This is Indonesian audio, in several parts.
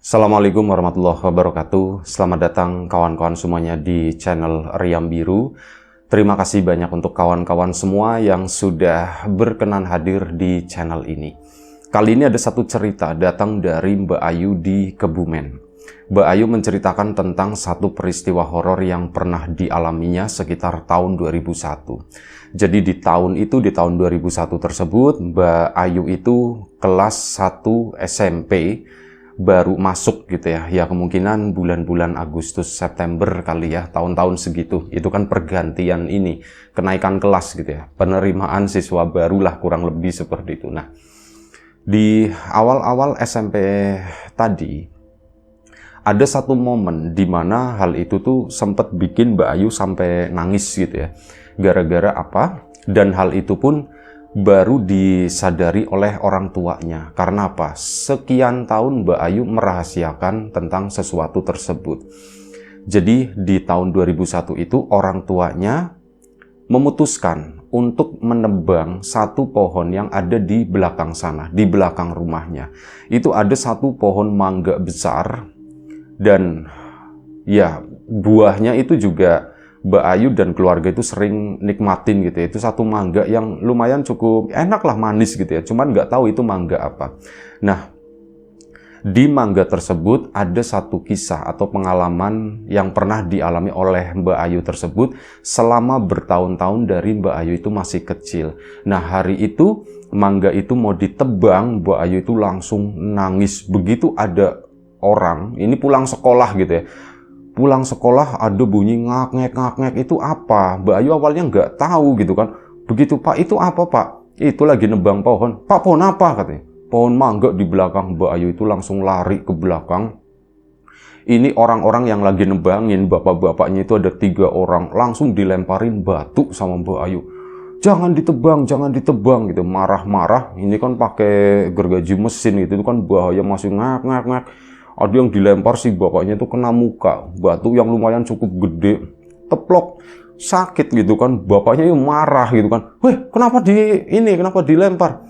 Assalamualaikum warahmatullahi wabarakatuh. Selamat datang kawan-kawan semuanya di channel Riam Biru. Terima kasih banyak untuk kawan-kawan semua yang sudah berkenan hadir di channel ini. Kali ini ada satu cerita datang dari Mbak Ayu di Kebumen. Mbak Ayu menceritakan tentang satu peristiwa horor yang pernah dialaminya sekitar tahun 2001. Jadi di tahun 2001 tersebut, Mbak Ayu itu kelas 1 SMP, baru masuk gitu ya. Ya kemungkinan bulan-bulan Agustus September kali ya, tahun-tahun segitu. Itu kan pergantian ini, kenaikan kelas gitu ya. Penerimaan siswa barulah kurang lebih seperti itu. Nah, di awal-awal SMP tadi ada satu momen di mana hal itu tuh sempat bikin Mbak Ayu sampai nangis gitu ya. Gara-gara apa? Dan hal itu pun baru disadari oleh orang tuanya. Karena apa? Sekian tahun Mbak Ayu merahasiakan tentang sesuatu tersebut. Jadi di tahun 2001 itu orang tuanya memutuskan untuk menebang satu pohon yang ada di belakang sana, di belakang rumahnya. Itu ada satu pohon mangga besar dan ya buahnya itu juga Mbak Ayu dan keluarga itu sering nikmatin gitu ya. Itu satu mangga yang lumayan cukup enak lah, manis gitu ya. Cuman nggak tahu itu mangga apa. Nah, di mangga tersebut ada satu kisah atau pengalaman yang pernah dialami oleh Mbak Ayu tersebut selama bertahun-tahun dari Mbak Ayu itu masih kecil. Nah, hari itu mangga itu mau ditebang, Mbak Ayu itu langsung nangis. Begitu ada orang, ini pulang sekolah gitu ya. Pulang sekolah ada bunyi ngak-ngek itu apa? Mbak Ayu awalnya nggak tahu gitu kan. Begitu, Pak, itu apa, Pak? Itu lagi nebang pohon. Pak, pohon apa? Katanya. Pohon mangga di belakang. Mbak Ayu itu langsung lari ke belakang. Ini orang-orang yang lagi nebangin, bapak-bapaknya itu ada 3 orang. Langsung dilemparin batu sama Mbak Ayu. Jangan ditebang gitu. Marah-marah. Ini kan pakai gergaji mesin gitu. Itu kan bahaya, masih ngak-ngak. Ada yang dilempar sih bapaknya itu kena muka, batu yang lumayan cukup gede, teplok, sakit gitu kan. Bapaknya itu marah gitu kan. Weh, kenapa dilempar?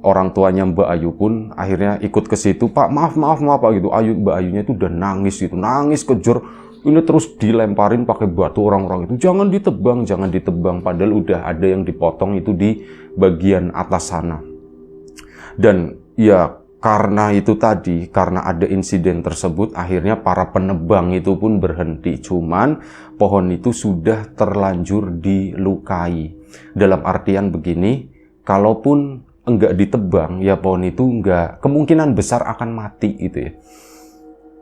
Orang tuanya Mbak Ayu pun akhirnya ikut ke situ. Pak, maaf Pak gitu. Mbak Ayunya itu udah nangis gitu, nangis kejer. Ini terus dilemparin pakai batu orang-orang itu. Jangan ditebang. Padahal udah ada yang dipotong itu di bagian atas sana. Dan ya karena itu tadi, karena ada insiden tersebut, akhirnya para penebang itu pun berhenti. Cuman pohon itu sudah terlanjur dilukai. Dalam artian begini, kalaupun enggak ditebang, ya pohon itu enggak, kemungkinan besar akan mati gitu ya.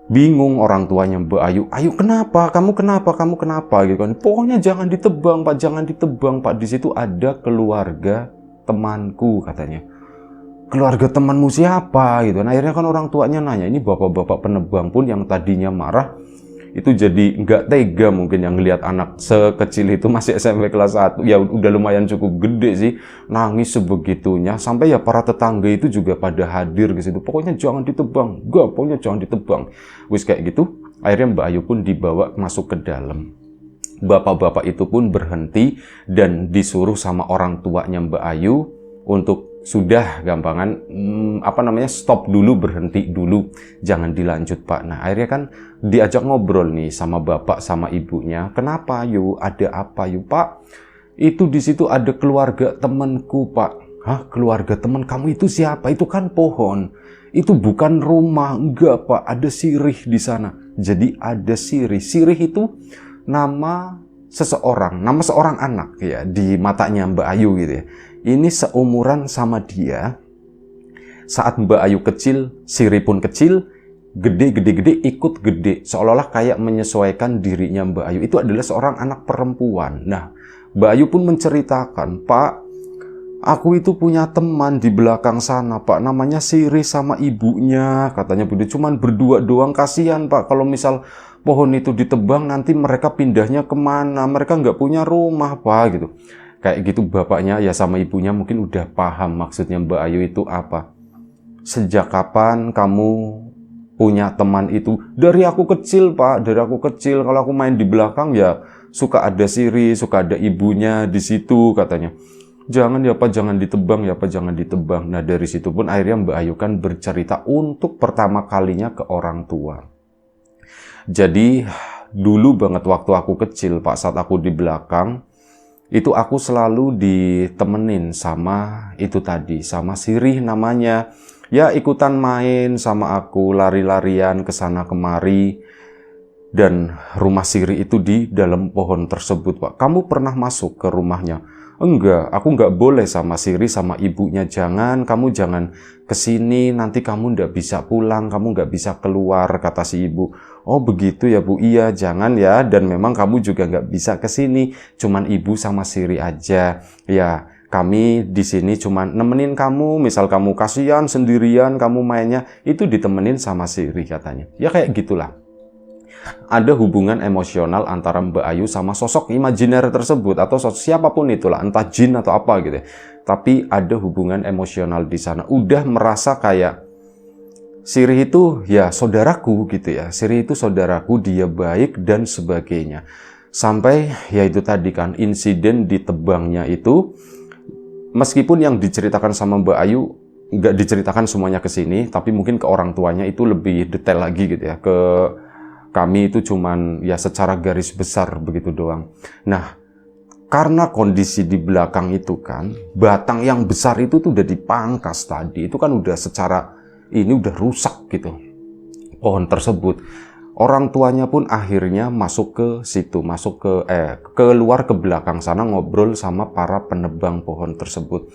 Bingung orang tuanya Mbak Ayu, Ayu kenapa? Kamu kenapa? Gitu kan. Pokoknya jangan ditebang Pak. Di situ ada keluarga temanku katanya. Keluarga temanmu siapa gitu. Nah, akhirnya kan orang tuanya nanya, ini bapak-bapak penebang pun yang tadinya marah itu jadi nggak tega mungkin yang ngelihat anak sekecil itu masih SMP kelas 1, ya udah lumayan cukup gede sih, nangis sebegitunya. Sampai ya para tetangga itu juga pada hadir ke situ. Pokoknya jangan ditebang. Wis kayak gitu, akhirnya Mbak Ayu pun dibawa masuk ke dalam. Bapak-bapak itu pun berhenti dan disuruh sama orang tuanya Mbak Ayu untuk sudah gampangan stop dulu, berhenti dulu, jangan dilanjut Pak. Nah, akhirnya kan diajak ngobrol nih sama bapak sama ibunya. Kenapa Yu? Ada apa Yu? Pak, itu di situ ada keluarga temanku Pak. Hah, keluarga teman kamu itu siapa? Itu kan pohon. Itu bukan rumah. Enggak Pak, ada sirih di sana. Jadi ada sirih. Sirih itu nama seorang anak ya di matanya Mbak Ayu gitu ya. Ini seumuran sama dia. Saat Mbak Ayu kecil, Siri pun kecil, gede ikut gede. Seolah-olah kayak menyesuaikan dirinya Mbak Ayu. Itu adalah seorang anak perempuan. Nah, Mbak Ayu pun menceritakan, Pak, aku itu punya teman di belakang sana, Pak. Namanya Siri sama ibunya. Katanya begitu, cuman berdua doang, kasihan Pak. Kalau misal pohon itu ditebang, nanti mereka pindahnya kemana? Mereka nggak punya rumah Pak gitu. Kayak gitu bapaknya ya sama ibunya mungkin udah paham maksudnya Mbak Ayu itu apa. Sejak kapan kamu punya teman itu? Dari aku kecil Pak, dari aku kecil. Kalau aku main di belakang ya suka ada Siri, suka ada ibunya di situ katanya. Jangan ya Pak, jangan ditebang ya Pak, jangan ditebang. Nah dari situ pun akhirnya Mbak Ayu kan bercerita untuk pertama kalinya ke orang tua. Jadi dulu banget waktu aku kecil Pak, saat aku di belakang, itu aku selalu ditemenin sama itu tadi, sama sirih namanya. Ya ikutan main sama aku, lari-larian ke sana kemari. Dan rumah sirih itu di dalam pohon tersebut Pak. Kamu pernah masuk ke rumahnya? Enggak, aku enggak boleh sama sirih sama ibunya. Jangan, kamu jangan kesini, nanti kamu enggak bisa pulang, kamu enggak bisa keluar, kata si ibu. Oh begitu ya Bu, iya jangan ya, dan memang kamu juga enggak bisa kesini, cuman ibu sama sirih aja. Ya, kami di sini cuman nemenin kamu, misal kamu kasihan sendirian, kamu mainnya, itu ditemenin sama sirih katanya. Ya kayak gitulah. Ada hubungan emosional antara Mbak Ayu sama sosok imajiner tersebut atau sosok siapapun itulah, entah jin atau apa gitu ya. Tapi ada hubungan emosional di sana. Udah merasa kayak sirih itu ya saudaraku gitu ya. Sirih itu saudaraku, dia baik dan sebagainya. Sampai ya itu tadi kan insiden ditebangnya itu, meskipun yang diceritakan sama Mbak Ayu nggak diceritakan semuanya ke sini, tapi mungkin ke orang tuanya itu lebih detail lagi gitu ya. Ke kami itu cuman ya secara garis besar begitu doang. Nah, karena kondisi di belakang itu kan, batang yang besar itu tuh udah dipangkas tadi. Itu kan udah secara, ini udah rusak gitu, pohon tersebut. Orang tuanya pun akhirnya masuk ke situ, keluar ke belakang sana ngobrol sama para penebang pohon tersebut.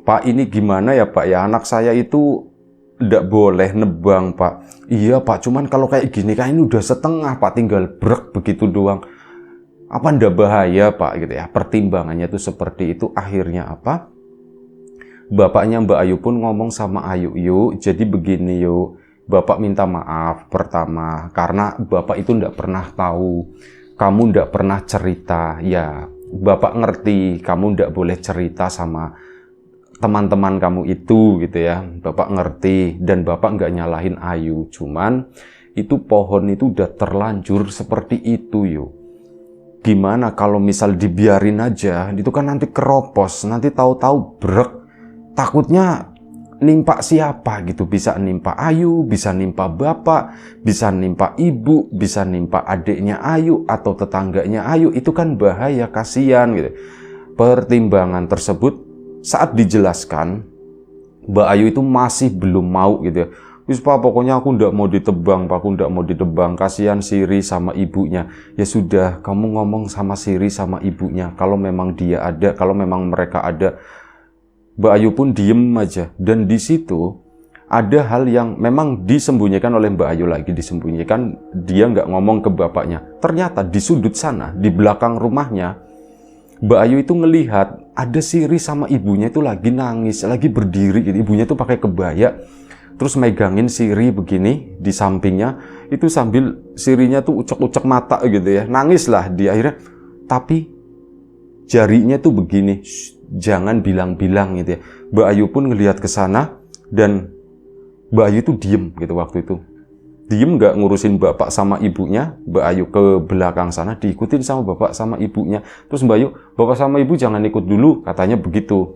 Pak, ini gimana ya Pak ya, anak saya itu nggak boleh nebang Pak. Iya Pak, cuman kalau kayak gini kan ini udah setengah Pak, tinggal brek begitu doang. Apa ndak bahaya Pak gitu ya. Pertimbangannya tuh seperti itu. Akhirnya apa? Bapaknya Mbak Ayu pun ngomong sama Ayu, yuk jadi begini yuk. Bapak minta maaf pertama karena Bapak itu ndak pernah tahu. Kamu ndak pernah cerita. Ya, Bapak ngerti kamu ndak boleh cerita sama teman-teman kamu itu gitu ya. Bapak ngerti dan Bapak nggak nyalahin Ayu, cuman itu pohon itu udah terlanjur seperti itu yuk. Gimana kalau misal dibiarin aja, itu kan nanti keropos, nanti tahu-tahu brek. Takutnya nimpa siapa gitu, bisa nimpa Ayu, bisa nimpa Bapak, bisa nimpa Ibu, bisa nimpa adiknya Ayu atau tetangganya Ayu. Itu kan bahaya, kasihan gitu. Pertimbangan tersebut saat dijelaskan, Mbak Ayu itu masih belum mau gitu ya. Wis Pak, pokoknya aku ndak mau ditebang, Pak, aku ndak mau ditebang. Kasihan Siri sama ibunya. Ya sudah, kamu ngomong sama Siri sama ibunya. Kalau memang dia ada, kalau memang mereka ada. Mbak Ayu pun diem aja. Dan di situ ada hal yang memang disembunyikan oleh Mbak Ayu lagi, disembunyikan. Dia nggak ngomong ke bapaknya. Ternyata di sudut sana, di belakang rumahnya, Mbak Ayu itu ngelihat ada Siri sama ibunya itu lagi nangis, lagi berdiri gitu. Ibunya tuh pakai kebaya, terus megangin Siri begini di sampingnya, itu sambil Sirinya tuh ucek-ucek mata gitu ya. Nangis lah dia akhirnya, tapi jarinya tuh begini, jangan bilang-bilang gitu ya. Mbak Ayu pun ngelihat ke sana dan Mbak Ayu tuh diem gitu waktu itu. Diem nggak ngurusin bapak sama ibunya. Mbak Ayu ke belakang sana diikutin sama bapak sama ibunya. Terus Mbak Ayu, bapak sama ibu jangan ikut dulu, katanya begitu.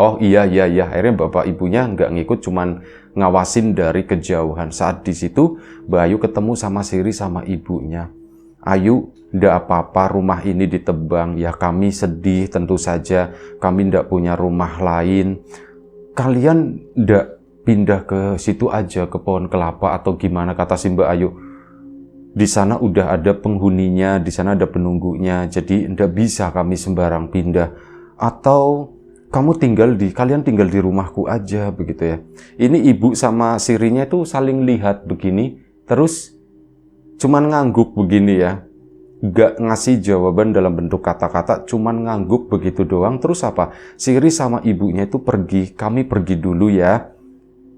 Oh iya. Akhirnya bapak ibunya nggak ngikut, cuman ngawasin dari kejauhan. Saat di situ Mbak Ayu ketemu sama Siri sama ibunya. Ayu, ndak apa-apa rumah ini ditebang. Ya kami sedih tentu saja. Kami ndak punya rumah lain. Kalian ndak pindah ke situ aja, ke pohon kelapa atau gimana, kata si Mbak Ayu. Di sana udah ada penghuninya, di sana ada penunggunya, jadi ndak bisa kami sembarang pindah. Atau kalian tinggal di rumahku aja begitu ya. Ini ibu sama Sirinya itu saling lihat begini, terus cuman ngangguk begini ya. Gak ngasih jawaban dalam bentuk kata-kata, cuman ngangguk begitu doang. Terus apa? Siri sama ibunya itu pergi, kami pergi dulu ya.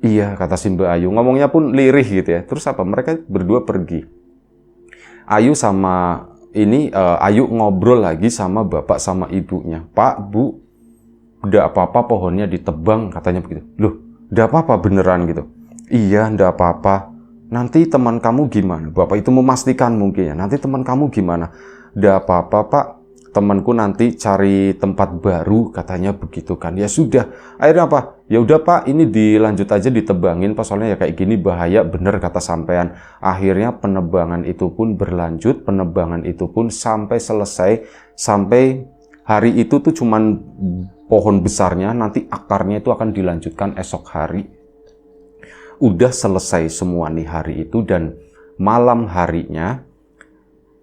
Iya, kata si Mbak Ayu. Ngomongnya pun lirih gitu ya. Terus apa? Mereka berdua pergi. Ayu ngobrol lagi sama bapak sama ibunya. Pak, Bu, udah apa-apa pohonnya ditebang, katanya begitu. Loh, udah apa-apa beneran gitu? Iya, udah apa-apa. Nanti teman kamu gimana? Bapak itu memastikan mungkin ya. Nanti teman kamu gimana? Udah apa-apa, Pak. temanku nanti cari tempat baru, katanya begitu kan. Ya sudah, akhirnya apa? Ya udah Pak, ini dilanjut aja ditebangin, Pak, soalnya ya kayak gini bahaya, bener kata sampean. Akhirnya penebangan itu pun berlanjut, penebangan itu pun sampai selesai, sampai hari itu tuh cuman pohon besarnya, nanti akarnya itu akan dilanjutkan esok hari. Udah selesai semua nih hari itu, dan malam harinya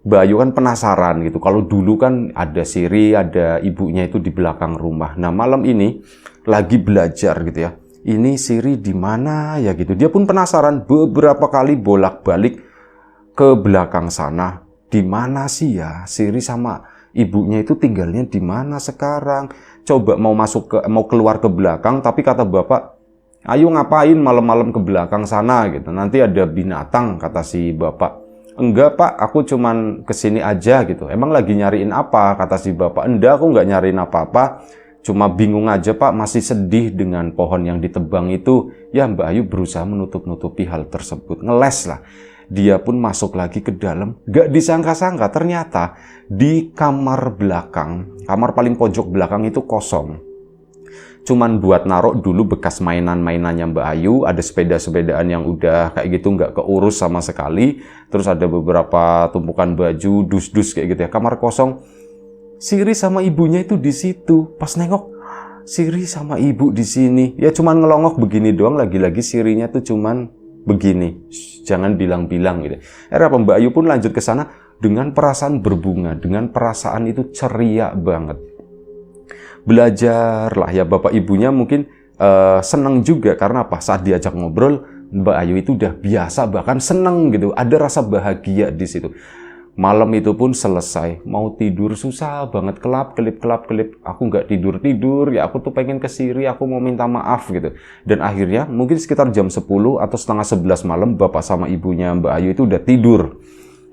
Mbak Ayu kan penasaran gitu. Kalau dulu kan ada Siri, ada ibunya itu di belakang rumah. Nah, malam ini lagi belajar gitu ya. Ini Siri di mana ya gitu. Dia pun penasaran, beberapa kali bolak-balik ke belakang sana. Di mana sih ya Siri sama ibunya itu tinggalnya di mana sekarang? Coba mau keluar ke belakang, tapi kata bapak, ayo ngapain malam-malam ke belakang sana gitu. Nanti ada binatang, kata si bapak. Enggak Pak, aku cuman kesini aja gitu. Emang lagi nyariin apa? Kata si bapak. Enggak, aku nggak nyariin apa-apa. Cuma bingung aja Pak, masih sedih dengan pohon yang ditebang itu. Ya Mbak Ayu berusaha menutup-nutupi hal tersebut. Ngeles lah. Dia pun masuk lagi ke dalam. Gak disangka-sangka ternyata di kamar belakang, kamar paling pojok belakang itu kosong. Cuman buat naruh dulu bekas mainan-mainannya Mbak Ayu, ada sepeda-sepedaan yang udah kayak gitu nggak keurus sama sekali, terus ada beberapa tumpukan baju, dus-dus kayak gitu ya. Kamar kosong, Siri sama ibunya itu di situ. Pas nengok, Siri sama ibu di sini. Ya cuman ngelongok begini doang, lagi-lagi Sirinya tuh cuman begini. Shh, jangan bilang-bilang gitu. Akhirnya Mbak Ayu pun lanjut ke sana dengan perasaan berbunga, dengan perasaan itu ceria banget. Belajar lah ya, bapak ibunya mungkin seneng juga karena apa, saat diajak ngobrol Mbak Ayu itu udah biasa, bahkan seneng gitu, ada rasa bahagia di situ. Malam itu pun selesai, mau tidur susah banget, kelap-kelip, aku nggak tidur ya, aku tuh pengen ke Siri, aku mau minta maaf gitu. Dan akhirnya mungkin sekitar jam 10 atau setengah 11 malam bapak sama ibunya Mbak Ayu itu udah tidur.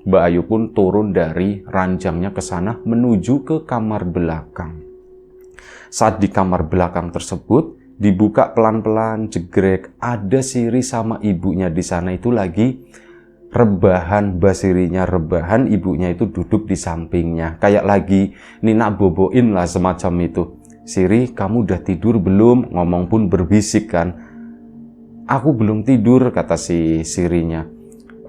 Mbak Ayu pun turun dari ranjangnya ke sana menuju ke kamar belakang. Saat di kamar belakang tersebut, dibuka pelan-pelan, jegrek, ada Siri sama ibunya di sana itu lagi rebahan. Mbak Sirinya rebahan, ibunya itu duduk di sampingnya. Kayak lagi Nina boboin lah semacam itu. Siri, kamu udah tidur belum? Ngomong pun berbisik kan. Aku belum tidur, kata si Sirinya.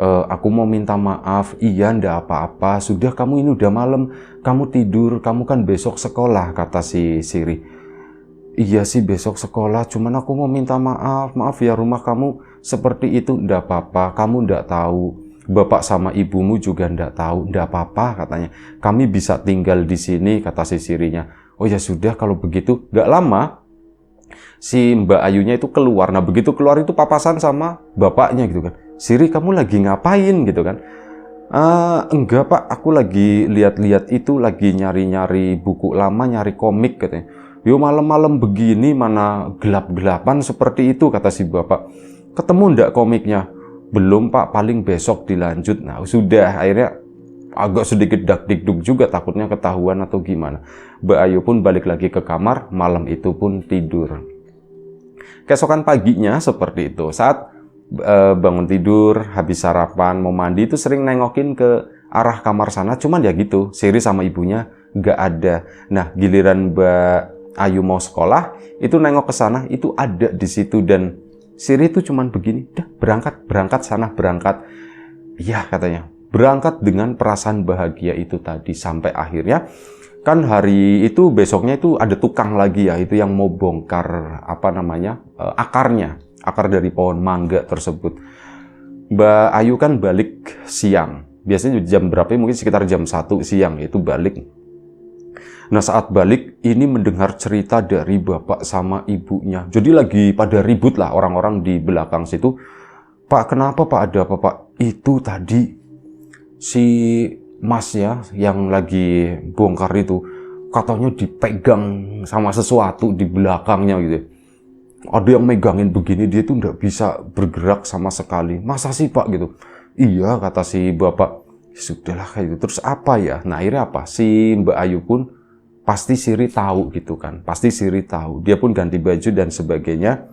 Aku mau minta maaf, iya ndak apa-apa, sudah kamu ini udah malam, kamu tidur, kamu kan besok sekolah, kata si Siri. Iya sih besok sekolah, cuman aku mau minta maaf, maaf ya rumah kamu seperti itu, ndak apa-apa, kamu ndak tahu, bapak sama ibumu juga ndak tahu, ndak apa-apa katanya, kami bisa tinggal di sini, kata si Sirinya. Oh ya sudah kalau begitu. Gak lama, si Mbak Ayunya itu keluar, nah begitu keluar itu papasan sama bapaknya gitu kan. Siri, kamu lagi ngapain gitu kan? Enggak Pak, aku lagi lihat-lihat itu, lagi nyari-nyari buku lama, nyari komik katanya. Yo malam-malam begini mana gelap-gelapan seperti itu, kata si bapak. Ketemu ndak komiknya? Belum Pak, paling besok dilanjut. Nah sudah, akhirnya agak sedikit dak-dikduk juga, takutnya ketahuan atau gimana. Mbak Ayu pun balik lagi ke kamar, malam itu pun tidur. Keesokan paginya seperti itu, saat bangun tidur, habis sarapan, mau mandi itu sering nengokin ke arah kamar sana, cuman ya gitu, Siri sama ibunya nggak ada. Nah, giliran Mbak Ayu mau sekolah, itu nengok ke sana, itu ada di situ, dan Siri itu cuman begini, dah berangkat sana, berangkat. Iya katanya, berangkat dengan perasaan bahagia itu tadi, sampai akhirnya kan hari itu besoknya itu ada tukang lagi ya, itu yang mau bongkar apa namanya, akar dari pohon mangga tersebut. Mbak Ayu kan balik siang, biasanya jam berapa, mungkin sekitar jam 1 siang itu balik. Nah saat balik ini mendengar cerita dari bapak sama ibunya, jadi lagi pada ribut lah orang-orang di belakang situ. Pak, kenapa Pak, ada apa Pak? Itu tadi si Mas ya yang lagi bongkar itu katanya dipegang sama sesuatu di belakangnya gitu. Ada yang megangin begini, dia tuh nggak bisa bergerak sama sekali. Masa sih Pak gitu? Iya kata si bapak. Sudahlah kayak gitu. Terus apa ya? Nah akhirnya apa? Si Mbak Ayu pun pasti Siri tahu gitu kan. Pasti Siri tahu. Dia pun ganti baju dan sebagainya.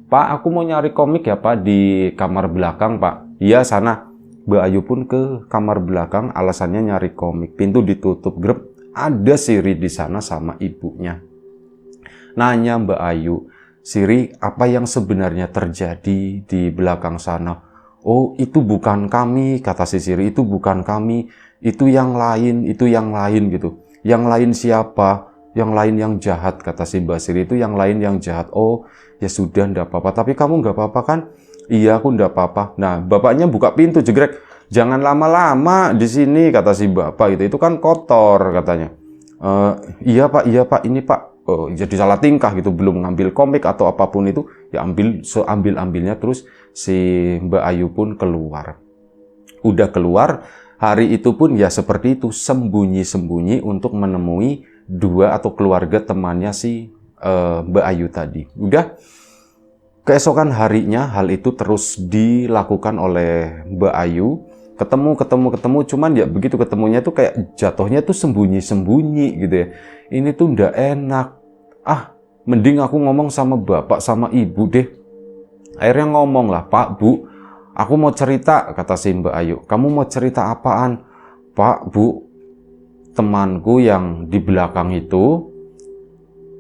Pak, aku mau nyari komik ya Pak di kamar belakang Pak. Iya sana. Mbak Ayu pun ke kamar belakang, alasannya nyari komik. Pintu ditutup, grep. ada Siri di sana sama ibunya. Nanya Mbak Ayu, Siri, apa yang sebenarnya terjadi di belakang sana? Oh, itu bukan kami, kata si Siri, itu bukan kami, itu yang lain gitu. Yang lain siapa? Yang lain yang jahat, kata si Mbak Siri, itu yang lain yang jahat. Oh, ya sudah, ndak apa-apa. Tapi kamu nggak apa-apa kan? Iya, aku ndak apa-apa. Nah, bapaknya buka pintu, jegrek. Jangan lama-lama di sini, kata si bapak gitu. Itu kan kotor, katanya. Iya pak, ini pak. Jadi salah tingkah gitu, belum ngambil komik atau apapun itu, ya ambil-ambilnya. Terus si Mbak Ayu pun keluar. Udah keluar, hari itu pun ya seperti itu, sembunyi-sembunyi untuk menemui dua atau keluarga temannya si Mbak Ayu tadi. Udah, keesokan harinya hal itu terus dilakukan oleh Mbak Ayu. Ketemu, cuman ya begitu ketemunya tuh kayak jatuhnya tuh sembunyi-sembunyi gitu ya. Ini tuh ndak enak. Mending aku ngomong sama bapak sama ibu deh. Akhirnya ngomong lah, Pak, Bu, aku mau cerita, kata si Mbak Ayu. Kamu mau cerita apaan? Pak, Bu, temanku yang di belakang itu,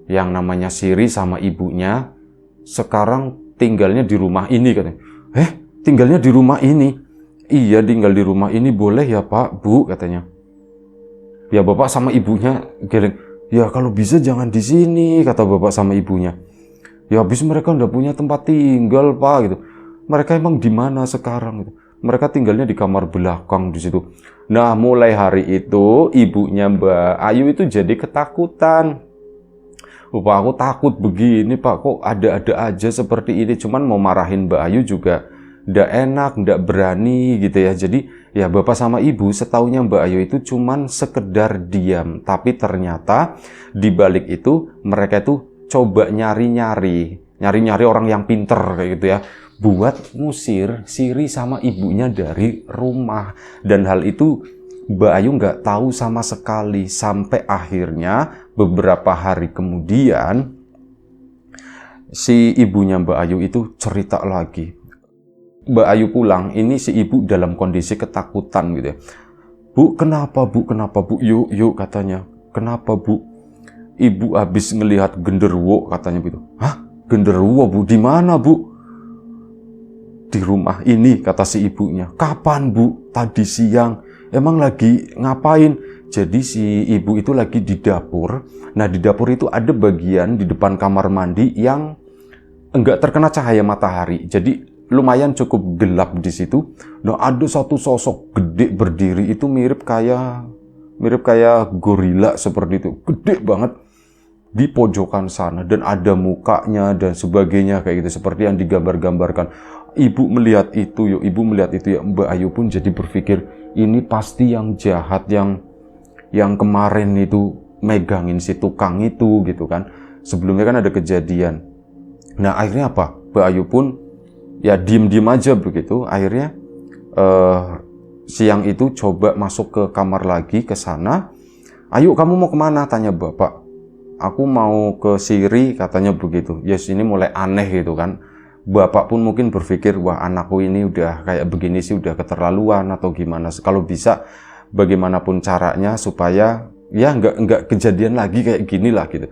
yang namanya Siri sama ibunya, sekarang tinggalnya di rumah ini, katanya. Tinggalnya di rumah ini? Iya, tinggal di rumah ini, boleh ya Pak, Bu, katanya. Ya bapak sama ibunya geleng. Ya kalau bisa jangan di sini, kata bapak sama ibunya. Ya habis mereka udah punya tempat tinggal Pak, gitu. Mereka emang di mana sekarang gitu. Mereka tinggalnya di kamar belakang di situ. Nah, mulai hari itu ibunya Mbak Ayu itu jadi ketakutan. Pak, aku takut begini Pak, kok ada-ada aja seperti ini. Cuman mau marahin Mbak Ayu juga ndak enak, ndak berani gitu ya. Jadi ya bapak sama ibu setaunya Mbak Ayu itu cuman sekedar diam. Tapi ternyata di balik itu mereka itu coba nyari-nyari orang yang pinter kayak gitu ya, buat ngusir Siri sama ibunya dari rumah. Dan hal itu Mbak Ayu nggak tahu sama sekali sampai akhirnya beberapa hari kemudian si ibunya Mbak Ayu itu cerita lagi. Mbak Ayu pulang, ini si ibu dalam kondisi ketakutan gitu ya. Bu, kenapa Bu? Yuk katanya. Kenapa Bu? Ibu habis ngelihat genderuwo katanya gitu. Hah? Genderuwo Bu? Di mana Bu? Di rumah ini, kata si ibunya. Kapan Bu? Tadi siang. Emang lagi ngapain? Jadi si ibu itu lagi di dapur. Nah, di dapur itu ada bagian di depan kamar mandi yang enggak terkena cahaya matahari. Jadi lumayan cukup gelap di situ. Nah, ada satu sosok gede berdiri itu mirip kayak gorila seperti itu. Gede banget di pojokan sana dan ada mukanya dan sebagainya kayak gitu seperti yang digambar-gambarkan. Ibu melihat itu ya, Mbak Ayu pun jadi berpikir ini pasti yang jahat yang kemarin itu megangin si tukang itu gitu kan. Sebelumnya kan ada kejadian. Nah, akhirnya apa? Mbak Ayu pun ya diem-diem aja begitu. Akhirnya siang itu coba masuk ke kamar lagi ke sana. Ayo kamu mau kemana? Tanya bapak. Aku mau ke Siri, katanya begitu. Yes, ini mulai aneh gitu kan. Bapak pun mungkin berpikir, wah anakku ini udah kayak begini sih udah keterlaluan atau gimana. Kalau bisa bagaimanapun caranya supaya ya nggak kejadian lagi kayak gini lah gitu.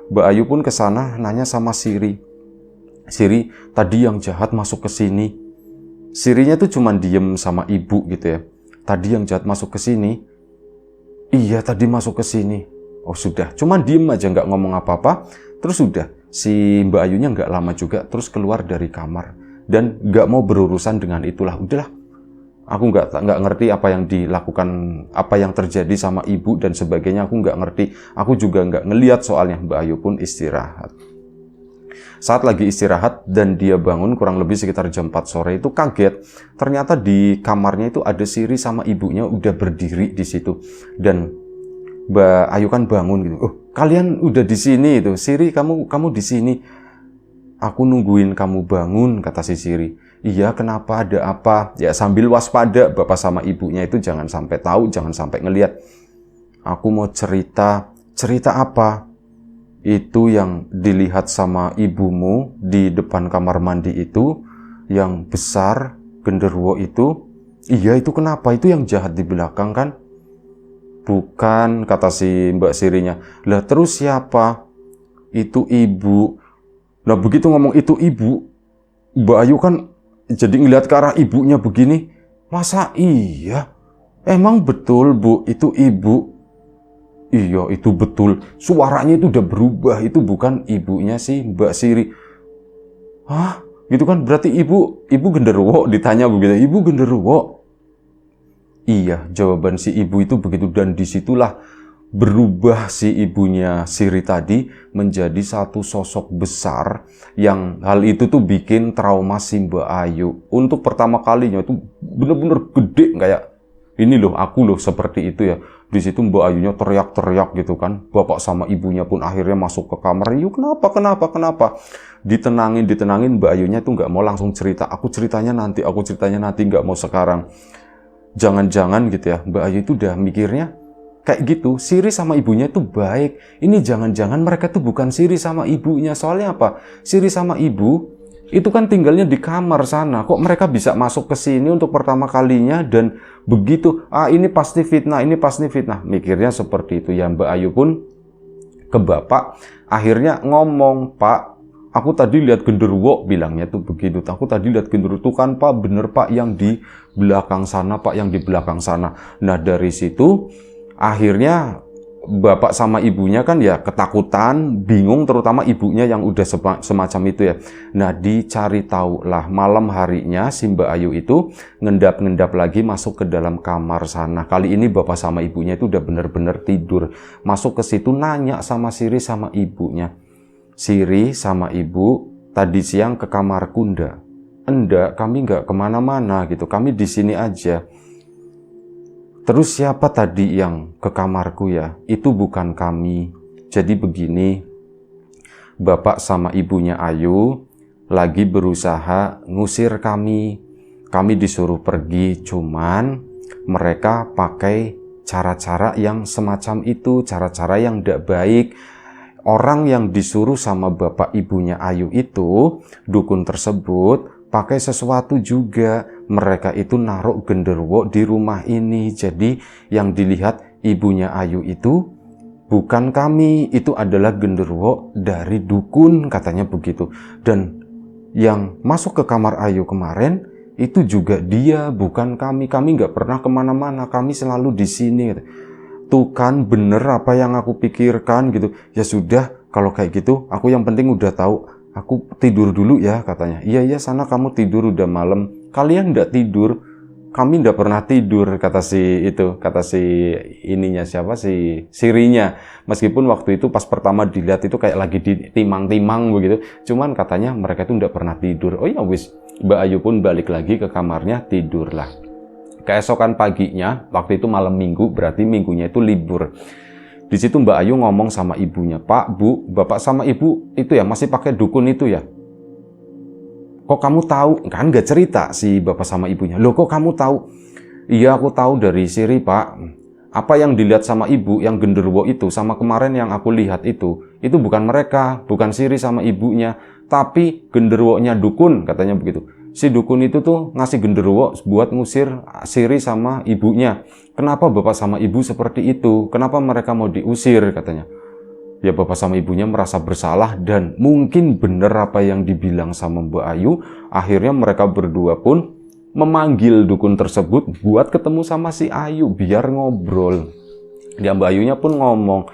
Mbak Ayu pun ke sana nanya sama Siri. Siri, tadi yang jahat masuk ke sini. Sirinya tuh cuma diem sama ibu gitu ya. Tadi yang jahat masuk ke sini. Iya, tadi masuk ke sini. Oh sudah, cuma diem aja nggak ngomong apa-apa. Terus sudah, si Mbak Ayunya nggak lama juga terus keluar dari kamar dan nggak mau berurusan dengan itulah. Udahlah, aku nggak ngerti apa yang dilakukan, apa yang terjadi sama ibu dan sebagainya. Aku nggak ngerti. Aku juga nggak ngelihat soalnya. Mbak Ayu pun istirahat. Saat lagi istirahat dan dia bangun kurang lebih sekitar jam 4 sore itu kaget. Ternyata di kamarnya itu ada Siri sama ibunya udah berdiri di situ. Dan Mbak Ayu kan bangun gitu. Oh, kalian udah di sini itu. Siri, kamu di sini. Aku nungguin kamu bangun, kata si Siri. Iya, kenapa? Ada apa? Ya sambil waspada, bapak sama ibunya itu jangan sampai tahu, jangan sampai ngelihat. Aku mau cerita. Cerita apa? Itu yang dilihat sama ibumu di depan kamar mandi itu, yang besar, genderuwo itu. Iya, itu kenapa? Itu yang jahat di belakang kan? Bukan, kata si Mbak Sirinya. Lah terus siapa? Itu ibu. Nah begitu ngomong itu ibu, Mbak Ayu kan jadi ngeliat ke arah ibunya begini. Masa iya? Emang betul bu, itu ibu? Iya itu betul. Suaranya itu udah berubah. Itu bukan ibunya si Mbak Siri. Hah? Gitu kan berarti ibu genderuwo, ditanya begitu. Ibu genderuwo? Iya, jawaban si ibu itu begitu, dan disitulah berubah si ibunya Siri tadi menjadi satu sosok besar yang hal itu tuh bikin trauma si Mbak Ayu. Untuk pertama kalinya itu bener-bener gede, kayak ini loh, aku loh seperti itu ya. Di situ Mbak Ayunya teriak-teriak gitu kan. Bapak sama ibunya pun akhirnya masuk ke kamar. Yuk kenapa? Ditenangin Mbak Ayunya tuh nggak mau langsung cerita. Aku ceritanya nanti, nggak mau sekarang. Jangan-jangan gitu ya, Mbak Ayu itu udah mikirnya kayak gitu, Siri sama ibunya tuh baik. Ini jangan-jangan mereka tuh bukan Siri sama ibunya. Soalnya apa? Siri sama ibu itu kan tinggalnya di kamar sana. Kok mereka bisa masuk ke sini untuk pertama kalinya dan begitu, ini pasti fitnah. Mikirnya seperti itu ya. Mbak Ayu pun ke bapak akhirnya ngomong, Pak, aku tadi lihat genderuwo, bilangnya tuh begitu. Aku tadi lihat genderuwo tuh kan Pak, bener Pak, yang di belakang sana Pak, yang di belakang sana. Nah dari situ akhirnya bapak sama ibunya kan ya ketakutan, bingung, terutama ibunya yang udah semacam itu ya. Nah dicari tahu lah, malam harinya si Mbak Ayu itu ngendap-ngendap lagi masuk ke dalam kamar sana. Kali ini bapak sama ibunya itu udah bener-bener tidur. Masuk ke situ nanya sama Siri sama ibunya. Siri sama ibu, tadi siang ke kamarku ndak? Enggak, kami nggak kemana-mana gitu, kami di sini aja. Terus siapa tadi yang ke kamarku ya? Itu bukan kami. Jadi begini, bapak sama ibunya Ayu lagi berusaha ngusir kami. Kami disuruh pergi, cuman mereka pakai cara-cara yang semacam itu, cara-cara yang tidak baik. Orang yang disuruh sama bapak ibunya Ayu itu, dukun tersebut, pakai sesuatu juga. Mereka itu naruh genderuwo di rumah ini. Jadi yang dilihat ibunya Ayu itu bukan kami, itu adalah genderuwo dari dukun, katanya begitu. Dan yang masuk ke kamar Ayu kemarin itu juga dia, bukan kami. Kami nggak pernah kemana-mana, kami selalu di sini. Tuh kan bener apa yang aku pikirkan gitu. Ya sudah, kalau kayak gitu aku yang penting udah tahu. Aku tidur dulu ya, katanya. Iya sana kamu tidur, udah malam. Kalian nggak tidur, kami nggak pernah tidur, kata si ininya, siapa, si Sirinya. Meskipun waktu itu pas pertama dilihat itu kayak lagi ditimang-timang begitu. Cuman katanya mereka itu nggak pernah tidur. Oh ya wis, Mbak Ayu pun balik lagi ke kamarnya, tidurlah. Keesokan paginya, waktu itu malam minggu, berarti minggunya itu libur. Di situ Mbak Ayu ngomong sama ibunya, Pak, Bu, bapak sama ibu itu ya masih pakai dukun itu ya? Kok kamu tahu? Kan nggak cerita si bapak sama ibunya. Loh kok kamu tahu? Iya aku tahu dari Siri Pak. Apa yang dilihat sama ibu, yang genderuwo itu, sama kemarin yang aku lihat itu bukan mereka, bukan Siri sama ibunya, tapi genderuwonya dukun, katanya begitu. Si dukun itu tuh ngasih genderuwo buat ngusir Siri sama ibunya. Kenapa bapak sama ibu seperti itu? Kenapa mereka mau diusir, katanya. Ya bapak sama ibunya merasa bersalah dan mungkin benar apa yang dibilang sama Mbak Ayu. Akhirnya mereka berdua pun memanggil dukun tersebut buat ketemu sama si Ayu biar ngobrol. Ya Mbak Ayunya pun ngomong,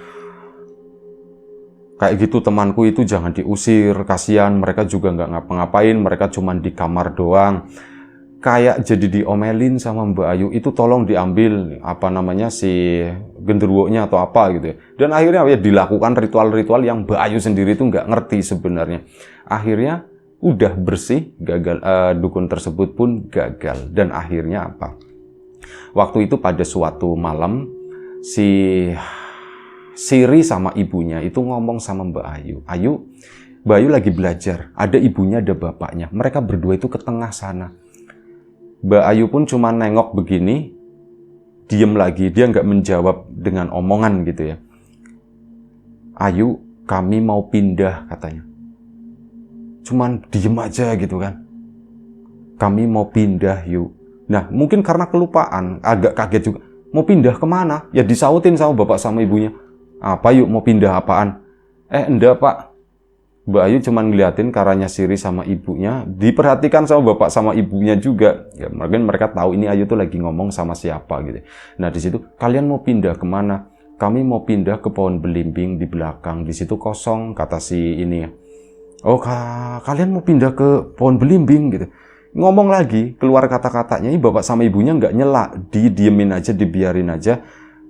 kayak gitu temanku itu jangan diusir, kasihan mereka juga nggak ngapa-ngapain, mereka cuma di kamar doang. Kayak jadi diomelin sama Mbak Ayu, itu tolong diambil si genderuwonya atau apa gitu ya. Dan akhirnya ya dilakukan ritual-ritual yang Mbak Ayu sendiri itu nggak ngerti sebenarnya. Akhirnya udah bersih, gagal, dukun tersebut pun gagal. Dan akhirnya apa? Waktu itu pada suatu malam si Siri sama ibunya itu ngomong sama Mbak Ayu, Mbak Ayu lagi belajar, ada ibunya ada bapaknya, mereka berdua itu ke tengah sana. Mbak Ayu pun cuma nengok begini, diem lagi, dia nggak menjawab dengan omongan gitu ya. Ayu, kami mau pindah, katanya. Cuman diem aja gitu kan. Kami mau pindah yuk. Nah mungkin karena kelupaan, agak kaget juga. Mau pindah kemana? Ya disautin sama bapak sama ibunya. Apa yuk, mau pindah apaan? Enggak pak. Mbak Ayu cuman ngeliatin karanya Siri sama ibunya, diperhatikan sama bapak sama ibunya juga. Ya mungkin mereka tahu ini Ayu tuh lagi ngomong sama siapa gitu. Nah di situ, kalian mau pindah kemana? Kami mau pindah ke pohon belimbing di belakang. Di situ kosong, kata si ini. Oh kalian mau pindah ke pohon belimbing gitu. Ngomong lagi, keluar kata-katanya, ini bapak sama ibunya nggak nyela, didiemin aja, dibiarin aja.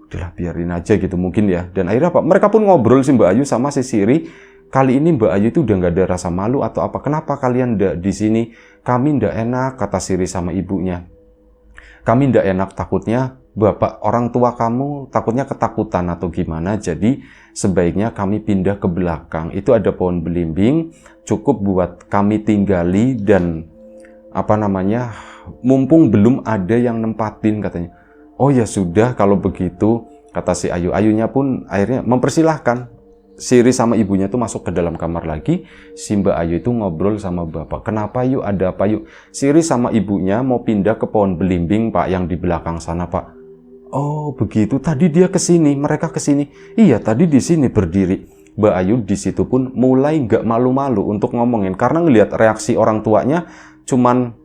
Udahlah biarin aja gitu mungkin ya. Dan akhirnya apa? Mereka pun ngobrol si Mbak Ayu sama si Siri. Kali ini Mbak Ayu itu udah nggak ada rasa malu atau apa. Kenapa kalian nggak di sini? Kami nggak enak, kata Siri sama ibunya. Kami nggak enak, takutnya bapak orang tua kamu takutnya ketakutan atau gimana. Jadi sebaiknya kami pindah ke belakang. Itu ada pohon belimbing, cukup buat kami tinggali dan mumpung belum ada yang nempatin katanya. Oh ya sudah kalau begitu, kata si Ayu. Ayunya pun akhirnya mempersilahkan. Siri sama ibunya tuh masuk ke dalam kamar lagi. Si Mbak Ayu itu ngobrol sama bapak. Kenapa yuk? Ada apa yuk? Siri sama ibunya mau pindah ke pohon belimbing pak, yang di belakang sana pak. Oh begitu. Tadi dia kesini, mereka kesini. Iya tadi di sini berdiri. Mbak Ayu di situ pun mulai nggak malu-malu untuk ngomongin karena ngelihat reaksi orang tuanya cuman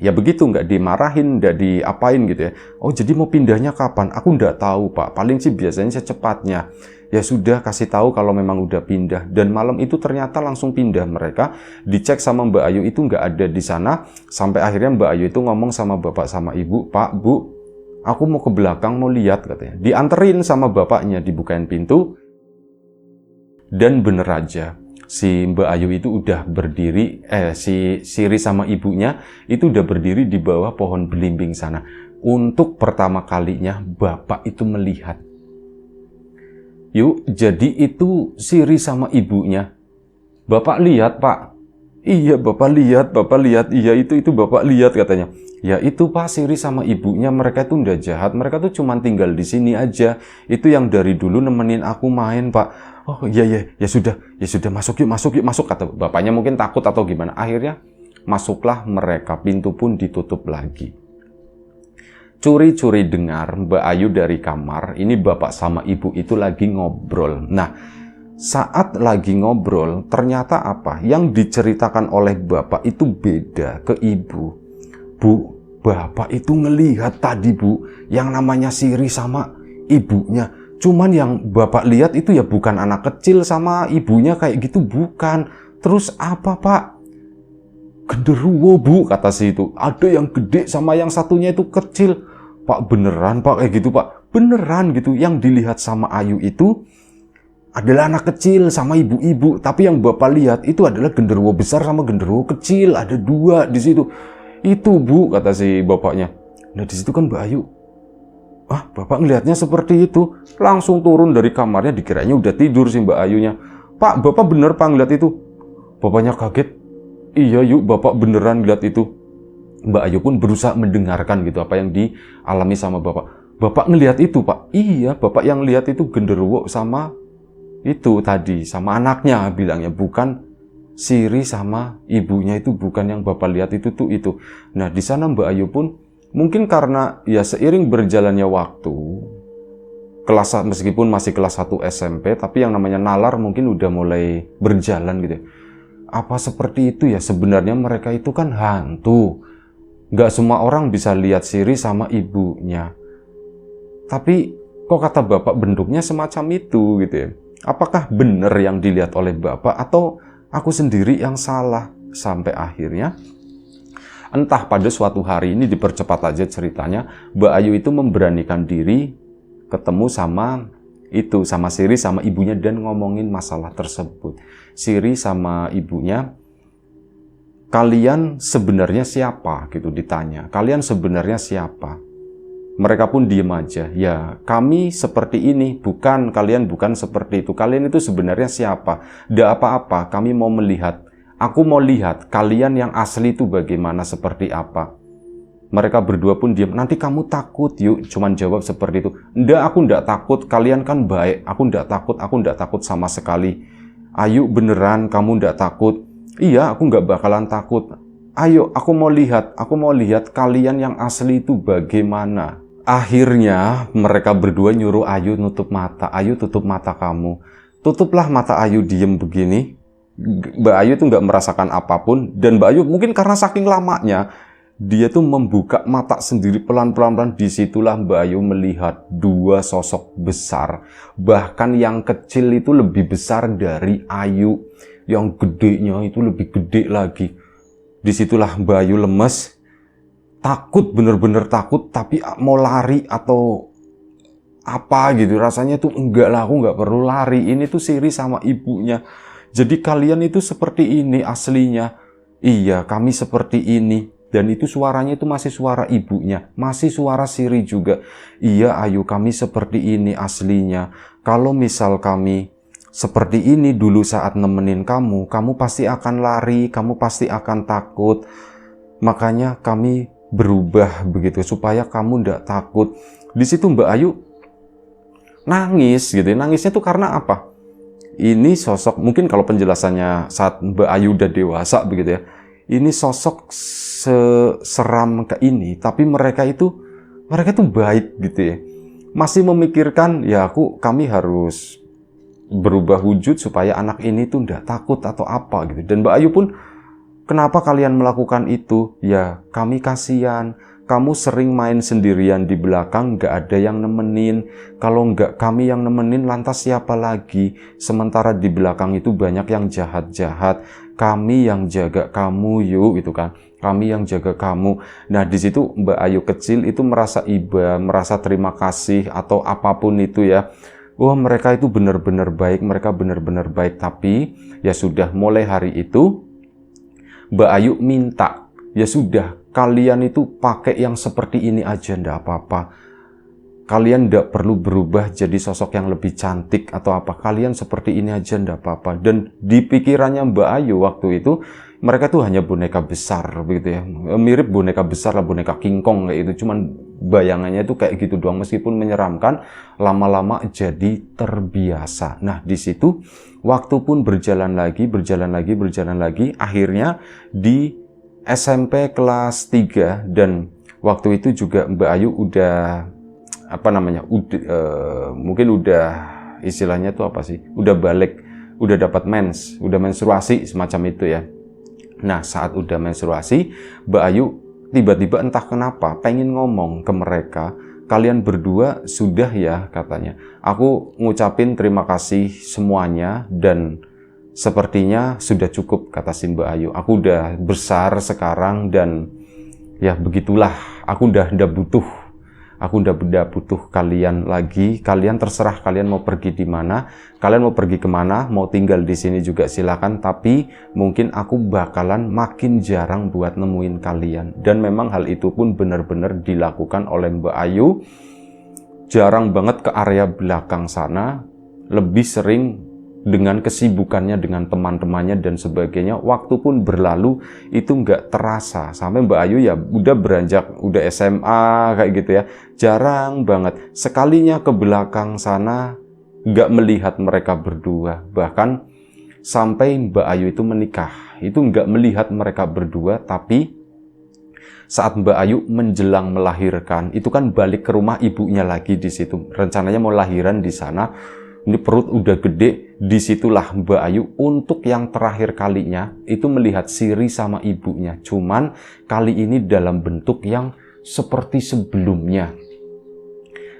ya begitu, nggak dimarahin, nggak diapain gitu ya. Oh jadi mau pindahnya kapan? Aku nggak tahu pak. Paling sih biasanya secepatnya. Ya sudah kasih tahu kalau memang udah pindah. Dan malam itu ternyata langsung pindah mereka. Dicek sama Mbak Ayu itu nggak ada di sana. Sampai akhirnya Mbak Ayu itu ngomong sama bapak sama ibu, Pak, Bu, aku mau ke belakang mau lihat katanya. Dianterin sama bapaknya, dibukain pintu. Dan bener aja, si Mbak Ayu itu udah berdiri, si Siri sama ibunya itu udah berdiri di bawah pohon belimbing sana. Untuk pertama kalinya bapak itu melihat. Yuk, jadi itu Siri sama ibunya. Bapak lihat, Pak. Iya, Bapak lihat. Iya, itu Bapak lihat katanya. Ya itu Pak, Siri sama ibunya, mereka tuh udah jahat. Mereka tuh cuma tinggal di sini aja. Itu yang dari dulu nemenin aku main, Pak. Oh iya, ya sudah, masuk yuk, kata bapaknya. Mungkin takut atau gimana. Akhirnya masuklah mereka, pintu pun ditutup lagi. Curi-curi dengar Mbak Ayu dari kamar, ini bapak sama ibu itu lagi ngobrol. Nah, saat lagi ngobrol, ternyata apa? Yang diceritakan oleh bapak itu beda ke ibu. Bu, bapak itu ngelihat tadi bu, yang namanya Siri sama ibunya. Cuman yang bapak lihat itu ya bukan anak kecil sama ibunya kayak gitu, bukan. Terus apa pak? Genderuwo bu, kata si itu. Ada yang gede sama yang satunya itu kecil. Pak beneran pak kayak gitu pak, beneran gitu. Yang dilihat sama Ayu itu adalah anak kecil sama ibu-ibu, tapi yang bapak lihat itu adalah genderuwo besar sama genderuwo kecil, ada dua di situ. Itu bu, kata si bapaknya. Nah di situ kan Mbak Ayu, bapak ngelihatnya seperti itu, langsung turun dari kamarnya, dikiranya udah tidur si Mbak Ayunya. Pak bapak bener pak ngeliat itu? Bapaknya kaget. Iya yuk, bapak beneran ngeliat itu. Mbak Ayu pun berusaha mendengarkan gitu apa yang dialami sama bapak. Bapak ngelihat itu pak? Iya, bapak yang lihat itu genderuwo sama itu tadi, sama anaknya bilangnya, bukan Siri sama ibunya, itu bukan yang bapak lihat itu tuh itu. Nah di sana Mbak Ayu pun mungkin karena ya seiring berjalannya waktu, meskipun masih kelas 1 SMP, tapi yang namanya nalar mungkin udah mulai berjalan gitu. Apa seperti itu ya? Sebenarnya mereka itu kan hantu. Nggak semua orang bisa lihat Siri sama ibunya. Tapi kok kata bapak bentuknya semacam itu gitu ya. Apakah benar yang dilihat oleh bapak atau aku sendiri yang salah? Sampai akhirnya entah pada suatu hari ini, dipercepat aja ceritanya, Mbak Ayu itu memberanikan diri ketemu sama Siri sama ibunya dan ngomongin masalah tersebut. Siri sama ibunya, kalian sebenarnya siapa? Gitu ditanya. Kalian sebenarnya siapa? Mereka pun diem aja. Ya, kami seperti ini. Bukan, kalian bukan seperti itu. Kalian itu sebenarnya siapa? Nggak apa-apa, kami mau melihat. Aku mau lihat kalian yang asli itu bagaimana, seperti apa. Mereka berdua pun diem. Nanti kamu takut yuk. Cuman jawab seperti itu. Nggak, aku nggak takut. Kalian kan baik. Aku nggak takut sama sekali. Ayo beneran kamu nggak takut? Iya, aku nggak bakalan takut. Ayo, aku mau lihat kalian yang asli itu bagaimana. Akhirnya mereka berdua nyuruh Ayu nutup mata. Ayu, tutup mata kamu. Tutuplah mata Ayu, diem begini. Mbak Ayu tuh nggak merasakan apapun. Dan Mbak Ayu mungkin karena saking lamanya, dia tuh membuka mata sendiri pelan-pelan. Disitulah Mbak Ayu melihat dua sosok besar. Bahkan yang kecil itu lebih besar dari Ayu. Yang gedenya itu lebih gede lagi. Disitulah Mbak Ayu lemes. Takut, bener-bener takut, tapi mau lari atau apa gitu. Rasanya tuh enggak lah, aku nggak perlu lari. Ini tuh Siri sama ibunya. Jadi kalian itu seperti ini aslinya. Iya, kami seperti ini. Dan itu suaranya itu masih suara ibunya. Masih suara Siri juga. Iya Ayu, kami seperti ini aslinya. Kalau misal kami seperti ini dulu saat nemenin kamu, kamu pasti akan lari, kamu pasti akan takut. Makanya kami berubah begitu supaya kamu ndak takut. Di situ Mbak Ayu nangis gitu. Nangisnya tuh karena apa? Ini sosok, mungkin kalau penjelasannya saat Mbak Ayu udah dewasa begitu ya. Ini sosok seram ke ini, tapi mereka itu baik gitu ya. Masih memikirkan ya kami harus berubah wujud supaya anak ini tuh ndak takut atau apa gitu. Dan Mbak Ayu pun, kenapa kalian melakukan itu? Ya, kami kasihan. Kamu sering main sendirian di belakang, nggak ada yang nemenin. Kalau nggak kami yang nemenin, lantas siapa lagi? Sementara di belakang itu banyak yang jahat-jahat. Kami yang jaga kamu, yuk, gitu kan. Kami yang jaga kamu. Nah, di situ Mbak Ayu kecil itu merasa iba, merasa terima kasih atau apapun itu ya. Wah, mereka itu benar-benar baik, mereka benar-benar baik. Tapi ya sudah, mulai hari itu Mbak Ayu minta, ya sudah, kalian itu pakai yang seperti ini aja, ndak apa-apa. Kalian ndak perlu berubah jadi sosok yang lebih cantik atau apa. Kalian seperti ini aja, ndak apa-apa. Dan di pikirannya Mbak Ayu waktu itu, mereka tuh hanya boneka besar begitu ya. Mirip boneka besar lah, boneka King Kong kayak itu. Cuman bayangannya itu kayak gitu doang, meskipun menyeramkan, lama-lama jadi terbiasa. Nah, di situ waktu pun berjalan lagi, akhirnya di SMP kelas 3, dan waktu itu juga Mbak Ayu udah mungkin udah istilahnya tuh apa sih? Udah balik, udah dapat mens, udah menstruasi semacam itu ya. Nah, saat udah menstruasi, Mbak Ayu tiba-tiba entah kenapa pengen ngomong ke mereka, kalian berdua sudah ya, katanya. Aku ngucapin terima kasih semuanya dan sepertinya sudah cukup, kata si Mbak Ayu. Aku udah besar sekarang dan ya begitulah, aku udah butuh kalian lagi. Kalian terserah kalian mau pergi di mana, kalian mau pergi kemana, mau tinggal di sini juga silakan. Tapi mungkin aku bakalan makin jarang buat nemuin kalian. Dan memang hal itu pun benar-benar dilakukan oleh Mbak Ayu. Jarang banget ke area belakang sana, lebih sering dengan kesibukannya dengan teman-temannya dan sebagainya. Waktu pun berlalu itu nggak terasa, sampai Mbak Ayu ya udah beranjak, udah SMA kayak gitu ya, jarang banget. Sekalinya ke belakang sana nggak melihat mereka berdua. Bahkan sampai Mbak Ayu itu menikah, itu nggak melihat mereka berdua. Tapi saat Mbak Ayu menjelang melahirkan, itu kan balik ke rumah ibunya lagi di situ. Rencananya mau lahiran di sana. Ini perut udah gede, disitulah Mbak Ayu untuk yang terakhir kalinya itu melihat Siri sama ibunya. Cuman kali ini dalam bentuk yang seperti sebelumnya.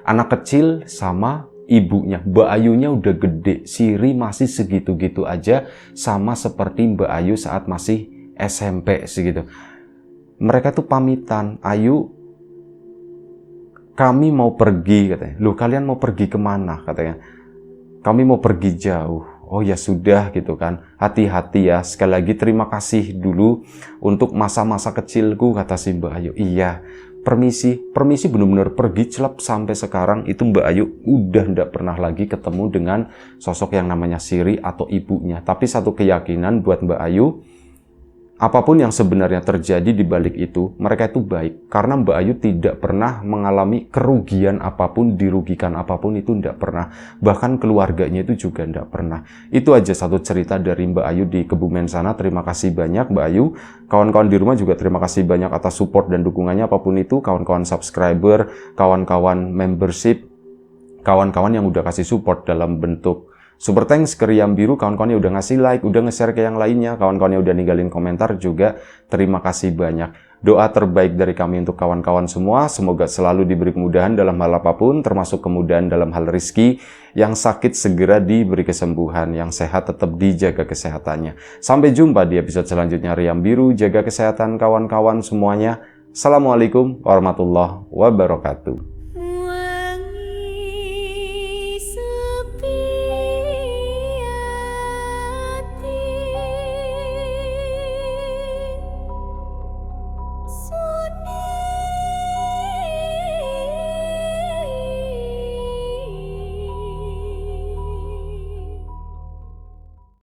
Anak kecil sama ibunya. Mbak Ayunya udah gede, Siri masih segitu-gitu aja, sama seperti Mbak Ayu saat masih SMP segitu. Mereka tuh pamitan, Ayu, kami mau pergi, katanya. Loh, kalian mau pergi kemana, katanya. Kami mau pergi jauh. Oh ya sudah gitu kan. Hati-hati ya. Sekali lagi terima kasih dulu untuk masa-masa kecilku, kata si Mbak Ayu. Iya, permisi benar-benar pergi celap. Sampai sekarang itu Mbak Ayu udah ndak pernah lagi ketemu dengan sosok yang namanya Siri atau ibunya. Tapi satu keyakinan buat Mbak Ayu, apapun yang sebenarnya terjadi di balik itu, mereka itu baik. Karena Mbak Ayu tidak pernah mengalami kerugian apapun, dirugikan apapun, itu tidak pernah. Bahkan keluarganya itu juga tidak pernah. Itu aja satu cerita dari Mbak Ayu di Kebumen sana. Terima kasih banyak Mbak Ayu. Kawan-kawan di rumah juga terima kasih banyak atas support dan dukungannya apapun itu. Kawan-kawan subscriber, kawan-kawan membership, kawan-kawan yang udah kasih support dalam bentuk super thanks ke Riam Biru, kawan-kawan yang udah ngasih like, udah nge-share ke yang lainnya, kawan-kawan yang udah ninggalin komentar juga, terima kasih banyak. Doa terbaik dari kami untuk kawan-kawan semua, semoga selalu diberi kemudahan dalam hal apapun, termasuk kemudahan dalam hal rezeki, yang sakit segera diberi kesembuhan, yang sehat tetap dijaga kesehatannya. Sampai jumpa di episode selanjutnya Riam Biru, jaga kesehatan kawan-kawan semuanya. Assalamualaikum warahmatullahi wabarakatuh.